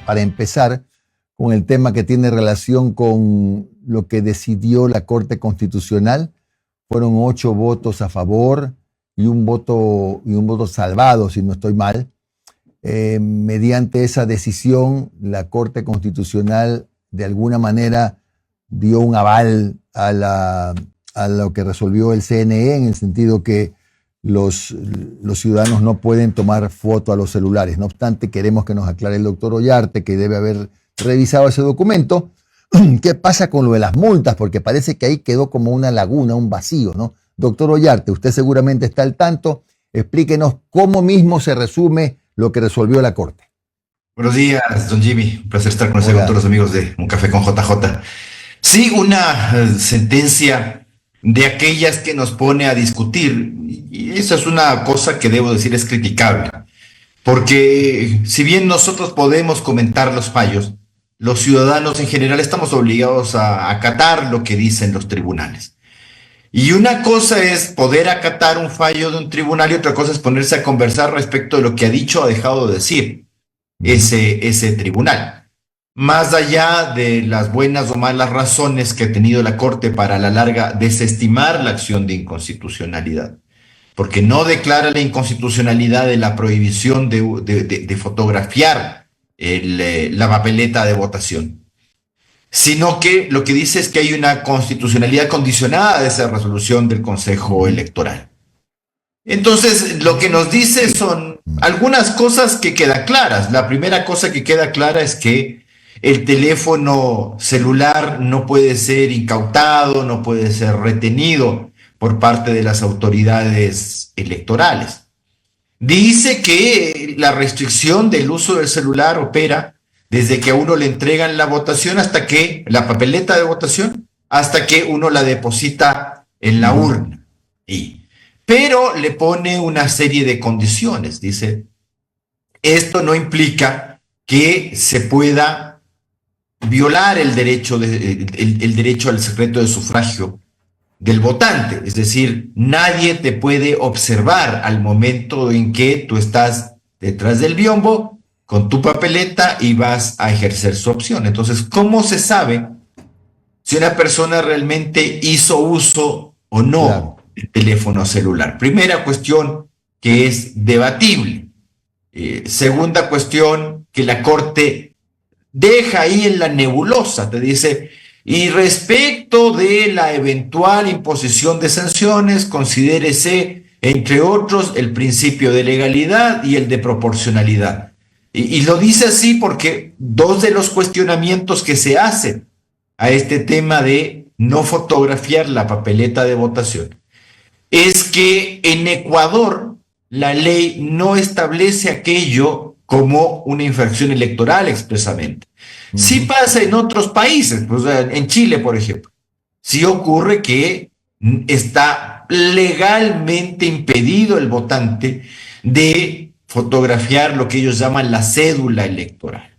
para empezar con el tema que tiene relación con lo que decidió la Corte Constitucional. Fueron 8 votos a favor y un voto salvado, si no estoy mal. Mediante esa decisión, la Corte Constitucional de alguna manera dio un aval a lo que resolvió el CNE, en el sentido que los ciudadanos no pueden tomar foto a los celulares. No obstante, queremos que nos aclare el doctor Ollarte, que debe haber revisado ese documento. ¿Qué pasa con lo de las multas? Porque parece que ahí quedó como una laguna, un vacío, ¿no? Doctor Ollarte, usted seguramente está al tanto. Explíquenos cómo mismo se resume lo que resolvió la Corte. Buenos días, don Jimmy. Un placer estar con usted, con todos los amigos de Un Café con JJ. Sí, una sentencia de aquellas que nos pone a discutir, y esa es una cosa que debo decir es criticable, porque si bien nosotros podemos comentar los fallos, los ciudadanos en general estamos obligados a acatar lo que dicen los tribunales. Y una cosa es poder acatar un fallo de un tribunal y otra cosa es ponerse a conversar respecto de lo que ha dicho o dejado de decir ese tribunal. Más allá de las buenas o malas razones que ha tenido la Corte para a la larga desestimar la acción de inconstitucionalidad, porque no declara la inconstitucionalidad de la prohibición de fotografiar la papeleta de votación, sino que lo que dice es que hay una constitucionalidad condicionada de esa resolución del Consejo Electoral. Entonces, lo que nos dice son algunas cosas que quedan claras. La primera cosa que queda clara es que el teléfono celular no puede ser incautado, no puede ser retenido por parte de las autoridades electorales. Dice que la restricción del uso del celular opera desde que a uno le entregan la votación hasta que, la papeleta de votación, hasta que uno la deposita en la urna. Pero le pone una serie de condiciones. Dice, esto no implica que se pueda violar el derecho al secreto de sufragio del votante. Es decir, nadie te puede observar al momento en que tú estás detrás del biombo con tu papeleta y vas a ejercer su opción. Entonces, ¿cómo se sabe si una persona realmente hizo uso o no del teléfono celular? Primera cuestión que es debatible. Segunda cuestión que la Corte deja ahí en la nebulosa, te dice, y respecto de la eventual imposición de sanciones, considérese, entre otros, el principio de legalidad y el de proporcionalidad. Y lo dice así porque dos de los cuestionamientos que se hacen a este tema de no fotografiar la papeleta de votación es que en Ecuador la ley no establece aquello como una infracción electoral expresamente. Sí pasa en otros países, pues en Chile, por ejemplo. Sí ocurre que está legalmente impedido el votante de fotografiar lo que ellos llaman la cédula electoral.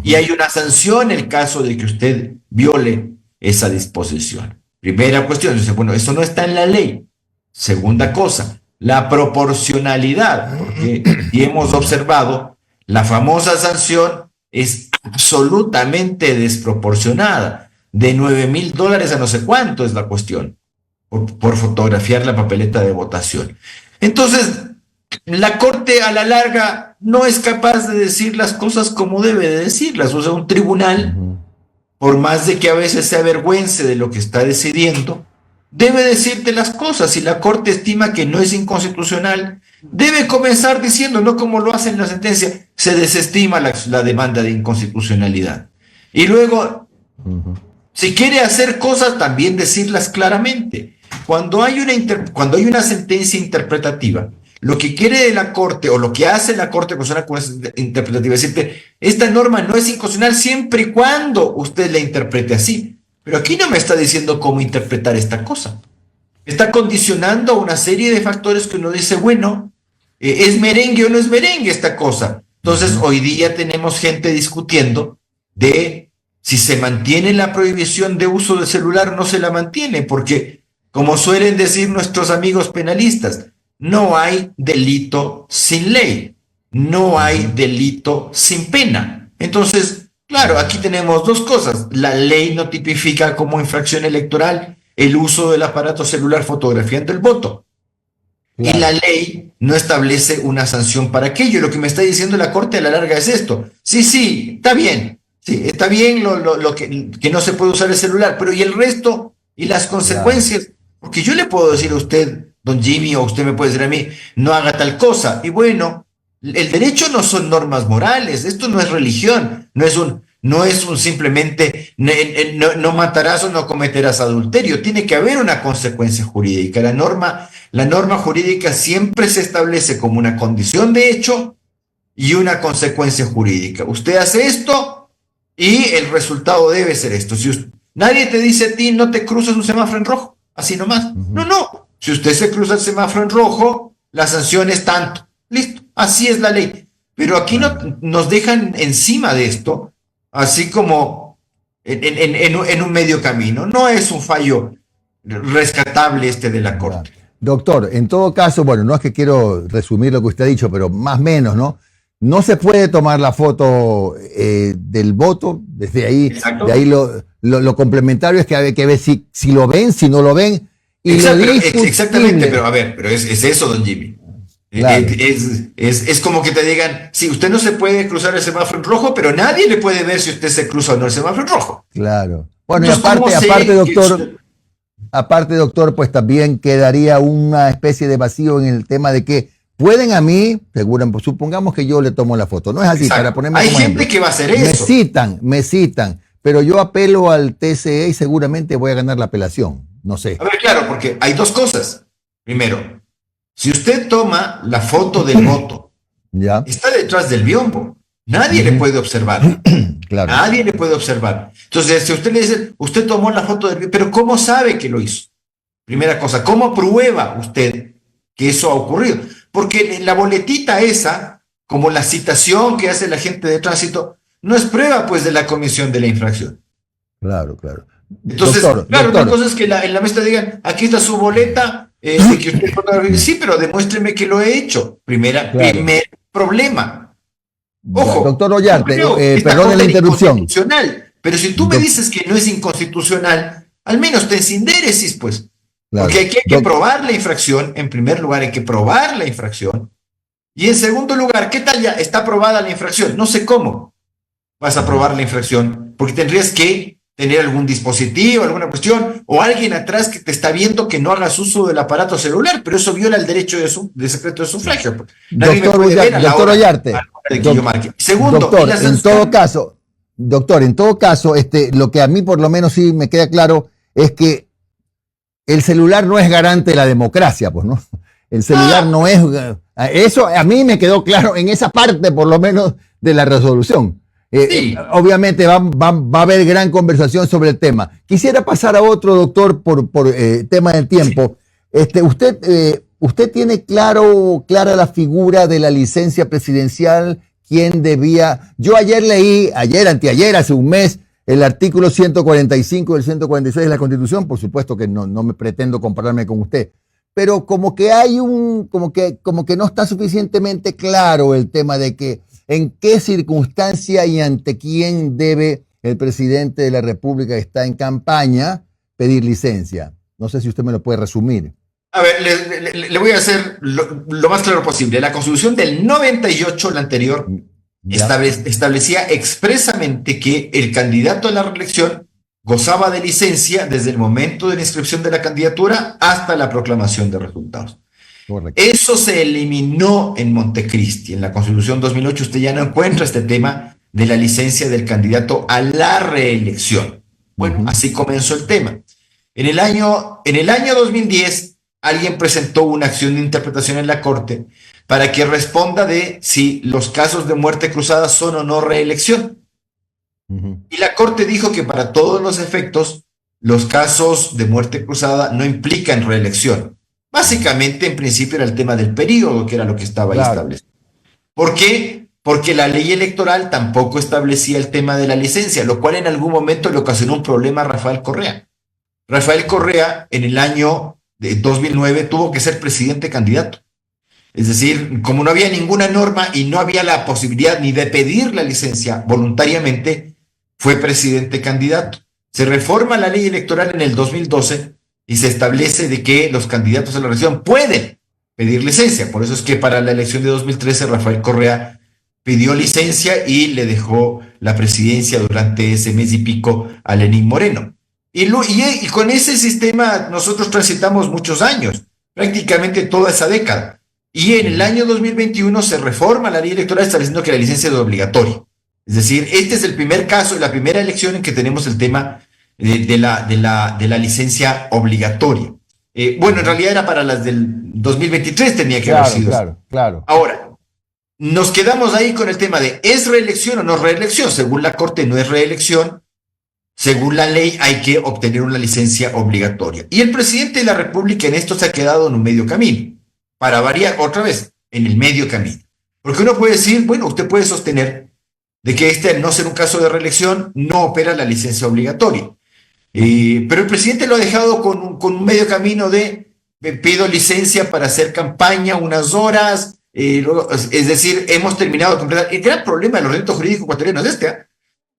Y hay una sanción en el caso de que usted viole esa disposición. Primera cuestión, dice, bueno, eso no está en la ley. Segunda cosa, la proporcionalidad, porque y hemos observado, la famosa sanción es absolutamente desproporcionada. De $9,000 a no sé cuánto es la cuestión por fotografiar la papeleta de votación. Entonces, la Corte a la larga no es capaz de decir las cosas como debe de decirlas. O sea, un tribunal, por más de que a veces se avergüence de lo que está decidiendo, debe decirte las cosas. Si la Corte estima que no es inconstitucional, debe comenzar diciendo, no como lo hace en la sentencia, se desestima la demanda de inconstitucionalidad. Y luego, si quiere hacer cosas, también decirlas claramente. Cuando hay una sentencia interpretativa, lo que quiere de la Corte, o lo que hace la Corte con esa interpretativa, es decirte, esta norma no es inconstitucional siempre y cuando usted la interprete así. Pero aquí no me está diciendo cómo interpretar esta cosa. Está condicionando a una serie de factores que uno dice, bueno, ¿es merengue o no es merengue esta cosa? Entonces, hoy día tenemos gente discutiendo de si se mantiene la prohibición de uso del celular o no se la mantiene, porque, como suelen decir nuestros amigos penalistas, no hay delito sin ley, no hay delito sin pena. Entonces, claro, aquí tenemos dos cosas. La ley no tipifica como infracción electoral el uso del aparato celular fotografiando el voto. Y la Claro, ley no establece una sanción para aquello. Lo que me está diciendo la Corte a la larga es esto. Sí, sí, está bien. Sí, está bien lo que no se puede usar el celular, pero ¿y el resto? ¿Y las claro, consecuencias? Porque yo le puedo decir a usted, don Jimmy, o usted me puede decir a mí, no haga tal cosa. Y bueno, el derecho no son normas morales, esto no es religión, no es un simplemente no matarás o no cometerás adulterio, tiene que haber una consecuencia jurídica. La norma jurídica siempre se establece como una condición de hecho y una consecuencia jurídica. Usted hace esto y el resultado debe ser esto. Nadie te dice a ti no te cruces un semáforo en rojo, así nomás. No, ujú, no. Si usted se cruza el semáforo en rojo, la sanción es tanto. Listo, así es la ley. Pero aquí no, claro, nos dejan encima de esto, así como en un medio camino. No es un fallo rescatable este de la ya. Corte. Doctor, en todo caso, bueno, no es que quiero resumir lo que usted ha dicho, pero más o menos, ¿no? No se puede tomar la foto del voto, desde ahí, de ahí Exacto. lo complementario es que hay que ver si lo ven, si no lo ven, y lo Exactamente, pero discutible, a ver, pero es eso, don Jimmy. claro, Es como que te digan, sí, usted no se puede cruzar el semáforo en rojo, pero nadie le puede ver si usted se cruza o no el semáforo en rojo. claro. Bueno, y Entonces, ¿cómo sé que usted... aparte, doctor, pues también quedaría una especie de vacío en el tema de que pueden a mí, supongamos que yo le tomo la foto, no es así, para Exacto. ponerme Hay como gente ejemplo, que va a hacer me eso. citan, me citan, pero yo apelo al TCE y seguramente voy a ganar la apelación, no sé, A ver, claro, porque hay dos cosas. Primero, si usted toma la foto del voto, ¿ya? está detrás del biombo. Nadie le Ujú. puede observar. Claro, Nadie le puede observar. Entonces, si usted le dice, usted tomó la foto del biombo, pero ¿cómo sabe que lo hizo? Primera cosa, ¿cómo prueba usted que eso ha ocurrido? Porque la boletita esa, como la citación que hace la gente de tránsito, no es prueba pues de la comisión de la infracción. claro, claro. Entonces, Doctor, claro, una doctor, cosa es que en la mesa digan, aquí está su boleta, de que usted fotografió. Sí, pero demuéstreme que lo he hecho. claro, Primer problema. ya. Ojo, Doctor no Ollarte, creo esta perdone cosa la de interrupción. inconstitucional, pero si tú me Doc- dices que no es inconstitucional, al menos ten sindéresis, pues. Porque claro, aquí hay que probar la infracción. En primer lugar, hay que probar la infracción. Y en segundo lugar, ¿qué tal ya está aprobada la infracción? No sé cómo vas a ujú, probar la infracción, porque tendrías que tener algún dispositivo, alguna cuestión, o alguien atrás que te está viendo que no hagas uso del aparato celular, pero eso viola el derecho de secreto de sufragio. Nadie me puede ver Doctor a Ollarte, la hora de que yo marque. Segundo, y doctor, la en todo sanción. caso, doctor, en todo caso, lo que a mí por lo menos sí me queda claro es que el celular no es garante de la democracia, pues, ¿no? El celular Ah, no es... Eso a mí me quedó claro en esa parte, por lo menos, de la resolución. sí. Obviamente va a haber gran conversación sobre el tema. Quisiera pasar a otro, doctor, por tema del Sí. tiempo. Usted tiene clara la figura de la licencia presidencial, quién debía... Yo ayer leí, anteayer, hace un mes, el artículo 145 y el 146 de la Constitución, por supuesto que no me pretendo compararme con usted, pero como que como que no está suficientemente claro el tema de que en qué circunstancia y ante quién debe el presidente de la República que está en campaña pedir licencia. No sé si usted me lo puede resumir. A ver, le voy a hacer lo más claro posible. La Constitución del 98, la anterior, ¿Ya? establecía expresamente que el candidato a la reelección gozaba de licencia desde el momento de la inscripción de la candidatura hasta la proclamación de resultados. Correcto. Eso se eliminó en Montecristi. En la Constitución 2008 usted ya no encuentra este tema de la licencia del candidato a la reelección. Bueno, Ujú, así comenzó el tema. En el año 2010, alguien presentó una acción de interpretación en la Corte para que responda de si los casos de muerte cruzada son o no reelección. ujú. Y la Corte dijo que para todos los efectos, los casos de muerte cruzada no implican reelección. Básicamente, en principio, era el tema del periodo, que era lo que estaba ahí Claro, establecido. ¿Por qué? Porque la ley electoral tampoco establecía el tema de la licencia, lo cual en algún momento le ocasionó un problema a Rafael Correa. Rafael Correa, en el año de 2009, tuvo que ser presidente candidato. Es decir, como no había ninguna norma y no había la posibilidad ni de pedir la licencia voluntariamente, fue presidente candidato. Se reforma la ley electoral en el 2012 y se establece de que los candidatos a la reelección pueden pedir licencia. Por eso es que para la elección de 2013 Rafael Correa pidió licencia y le dejó la presidencia durante ese mes y pico a Lenín Moreno. Y con ese sistema nosotros transitamos muchos años, prácticamente toda esa década. Y en el año 2021 se reforma la ley electoral estableciendo que la licencia es obligatoria. Es decir, este es el primer caso, la primera elección en que tenemos el tema de la licencia obligatoria. Bueno, en realidad era para las del 2023, tenía que haber sido. Claro. Ahora, nos quedamos ahí con el tema de ¿es reelección o no reelección? Según la Corte no es reelección, según la ley hay que obtener una licencia obligatoria. Y el presidente de la República en esto se ha quedado en un medio camino, para variar otra vez, en el medio camino. Porque uno puede decir, bueno, usted puede sostener de que este, al no ser un caso de reelección, no opera la licencia obligatoria. Pero el presidente lo ha dejado con un medio camino de pido licencia para hacer campaña unas horas, es decir, hemos terminado de completar. El gran problema de los retos jurídicos ecuatorianos es este,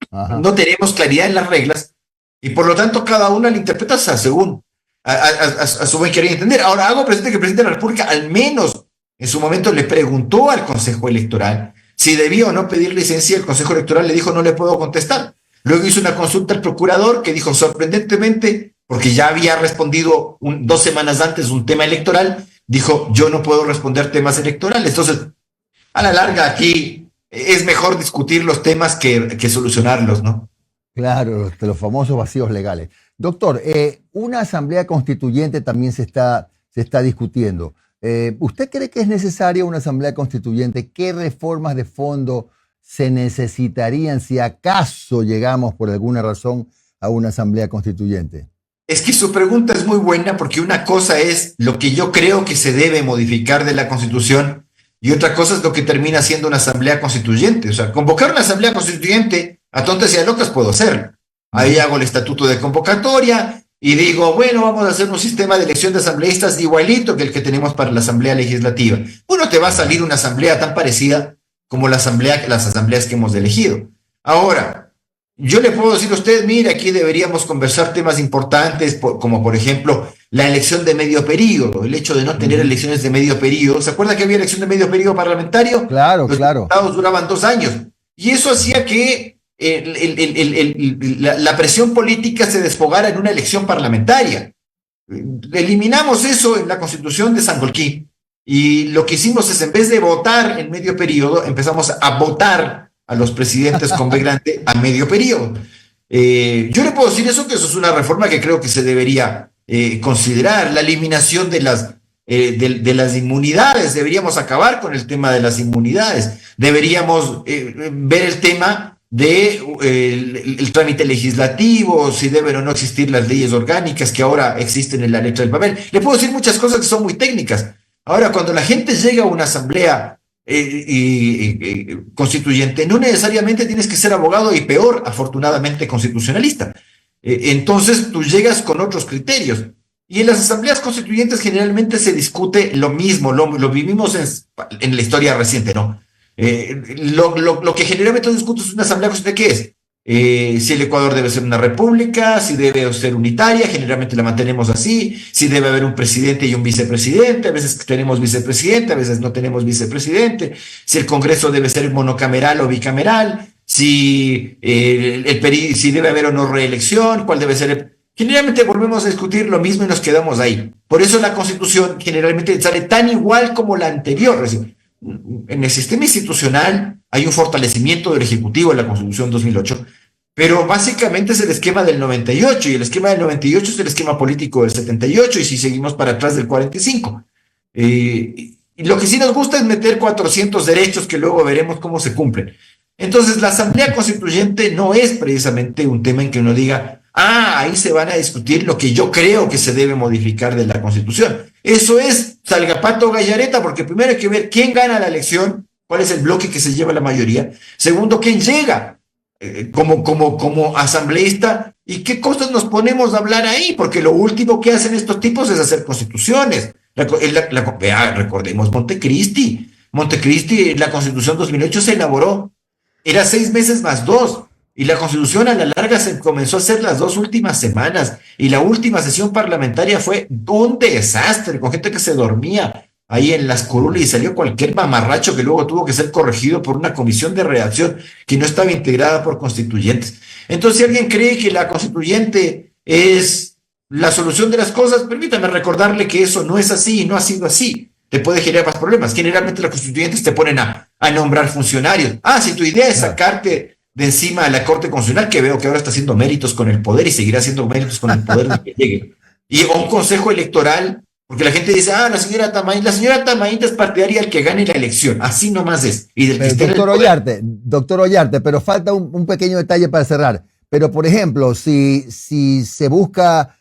no tenemos claridad en las reglas y por lo tanto cada una la interpreta según a su buen querer entender. Ahora hago presente que el presidente de la República al menos en su momento le preguntó al Consejo Electoral si debía o no pedir licencia. El Consejo Electoral le dijo no le puedo contestar. Luego hizo una consulta al procurador que dijo sorprendentemente, porque ya había respondido 2 semanas antes un tema electoral, dijo yo no puedo responder temas electorales. Entonces, a la larga aquí es mejor discutir los temas que solucionarlos, ¿no? Claro, los famosos vacíos legales. Doctor, una asamblea constituyente también se está discutiendo. ¿Usted cree que es necesaria una asamblea constituyente? ¿Qué reformas de fondo se necesitarían si acaso llegamos por alguna razón a una asamblea constituyente? Es que su pregunta es muy buena porque una cosa es lo que yo creo que se debe modificar de la Constitución y otra cosa es lo que termina siendo una asamblea constituyente. O sea, convocar una asamblea constituyente a tontas y a locas puedo hacerlo. Ahí hago el estatuto de convocatoria y digo, bueno, vamos a hacer un sistema de elección de asambleístas igualito que el que tenemos para la asamblea legislativa. Bueno, te va a salir una asamblea tan parecida como las asambleas que hemos elegido. Ahora, yo le puedo decir a usted, mire, aquí deberíamos conversar temas importantes, como por ejemplo la elección de medio periodo, el hecho de no tener elecciones de medio periodo. ¿Se acuerda que había elección de medio periodo parlamentario? Claro, Los diputados duraban 2 años. Y eso hacía que la presión política se desfogara en una elección parlamentaria. Eliminamos eso en la Constitución de Sangolquí. Y lo que hicimos es, en vez de votar en medio periodo, empezamos a votar a los presidentes con B grande a medio periodo. Yo le puedo decir eso, que eso es una reforma que creo que se debería considerar. La eliminación de las inmunidades, deberíamos acabar con el tema de las inmunidades. Deberíamos ver el tema el trámite legislativo, si deben o no existir las leyes orgánicas que ahora existen en la letra del papel. Le puedo decir muchas cosas que son muy técnicas. Ahora, cuando la gente llega a una asamblea constituyente, no necesariamente tienes que ser abogado y peor, afortunadamente, constitucionalista. Entonces, tú llegas con otros criterios. Y en las asambleas constituyentes generalmente se discute lo mismo, lo vivimos en la historia reciente, ¿no? Lo que generalmente se discute es una asamblea constituyente, ¿qué es? Si el Ecuador debe ser una república, si debe ser unitaria, generalmente la mantenemos así, si debe haber un presidente y un vicepresidente, a veces tenemos vicepresidente, a veces no tenemos vicepresidente, si el Congreso debe ser monocameral o bicameral, si debe haber o no reelección, cuál debe ser. Generalmente volvemos a discutir lo mismo y nos quedamos ahí. Por eso la Constitución generalmente sale tan igual como la anterior. Es decir, en el sistema institucional hay un fortalecimiento del Ejecutivo en la Constitución 2008, pero básicamente es el esquema del 98, y el esquema del 98 es el esquema político del 78, y si seguimos para atrás del 45. Y lo que sí nos gusta es meter 400 derechos que luego veremos cómo se cumplen. Entonces, la Asamblea Constituyente no es precisamente un tema en que uno diga, ahí se van a discutir lo que yo creo que se debe modificar de la Constitución. Eso es salgapato gallareta, porque primero hay que ver quién gana la elección, cuál es el bloque que se lleva la mayoría. Segundo, quién llega como asambleísta y qué cosas nos ponemos a hablar ahí, porque lo último que hacen estos tipos es hacer constituciones. Recordemos Montecristi. Montecristi, la Constitución 2008 se elaboró, era 6 meses más 2, y la Constitución a la larga se comenzó a hacer las 2 últimas semanas, y la última sesión parlamentaria fue un desastre, con gente que se dormía ahí en las curules y salió cualquier mamarracho que luego tuvo que ser corregido por una comisión de redacción que no estaba integrada por constituyentes. Entonces, si alguien cree que la constituyente es la solución de las cosas, permítame recordarle que eso no es así y no ha sido así. Te puede generar más problemas. Generalmente los constituyentes te ponen a nombrar funcionarios. Si tu idea es sacarte de encima de la Corte Constitucional, que veo que ahora está haciendo méritos con el poder y seguirá haciendo méritos con el poder de que llegue, y un consejo electoral, porque la gente dice, la señora Tamainta es partidaria del que gane la elección. Así nomás es. Y del que esté doctor Ollarte, pero falta un pequeño detalle para cerrar. Pero, por ejemplo, si se busca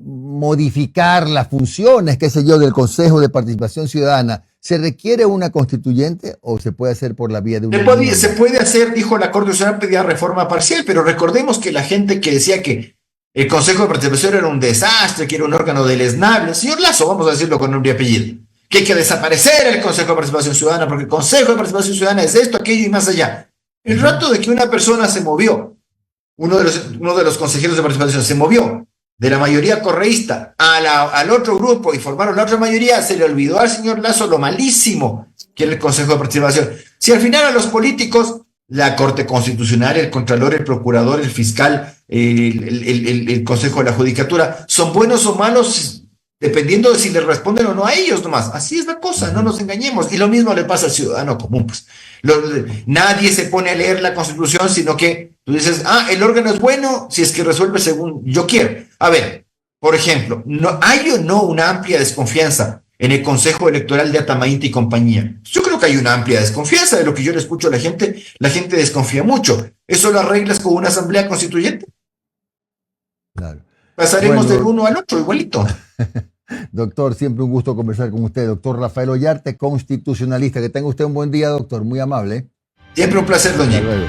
modificar las funciones, qué sé yo, del Consejo de Participación Ciudadana, ¿se requiere una constituyente o se puede hacer por la vía de una? Se puede hacer, dijo la Corte Constitucional, pedía reforma parcial, pero recordemos que la gente que decía que el Consejo de Participación era un desastre, que era un órgano deleznable, señor Lazo, vamos a decirlo con nombre y apellido, que hay que desaparecer el Consejo de Participación Ciudadana, porque el Consejo de Participación Ciudadana es esto, aquello y más allá. El rato de que una persona se movió, uno de los consejeros de participación se movió de la mayoría correísta al otro grupo y formaron la otra mayoría, se le olvidó al señor Lazo lo malísimo que era el Consejo de Participación. Si al final a los políticos, la Corte Constitucional, el Contralor, el Procurador, el Fiscal, el Consejo de la Judicatura, son buenos o malos dependiendo de si les responden o no a ellos nomás. Así es la cosa, no nos engañemos. Y lo mismo le pasa al ciudadano común, pues. Nadie se pone a leer la Constitución, sino que tú dices, el órgano es bueno si es que resuelve según yo quiero. A ver, por ejemplo, ¿hay o no una amplia desconfianza en el Consejo Electoral de Atamainta y compañía? Yo creo que hay una amplia desconfianza de lo que yo le escucho a la gente desconfía mucho. ¿Eso lo arreglas con una asamblea constituyente? Claro. Pasaremos del uno al otro, igualito. Doctor, siempre un gusto conversar con usted. Doctor Rafael Ollarte, constitucionalista. Que tenga usted un buen día, doctor. Muy amable. Siempre un placer, doña. Hasta luego.